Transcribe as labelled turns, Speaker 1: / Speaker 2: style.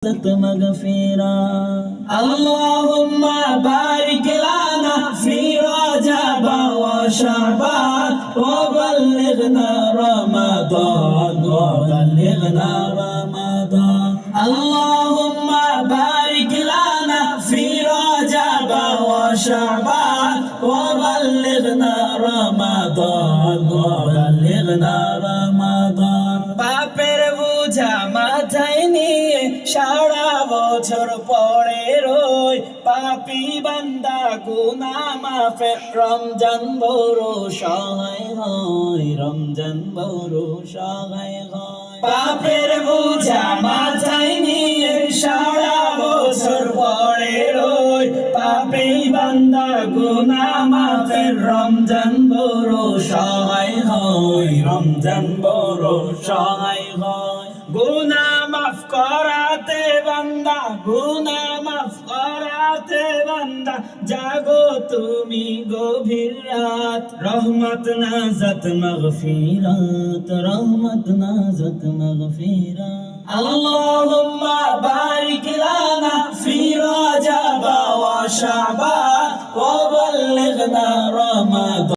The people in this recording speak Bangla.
Speaker 1: مغفرا اللهم بارك لنا في رجب وشعبان وبلغنا رمضان اللهم بارك لنا في رجب وشعبان وبلغنا رمضان বাপের বোঝা মাথায় নিয়ে সারা বছর পরে রই পাপী বান্দা গুনাহ মাফে রমজান বড় সহায় হয় বাপের বোঝা মাথায় নিয়ে সারা বছর পরে রই পাপী বান্দা গুনাহ মাফে রমজান বড় সহায় হয় গুনাহ মাফ করাতে বান্দা জাগো তুমি গভীর রাত রহমত নাজাত মাগফিরাত আল্লাহুম্মা বারিক লানা ফি রজব ওয়া শাবান ওয়া বাল্লিগনা রমাদান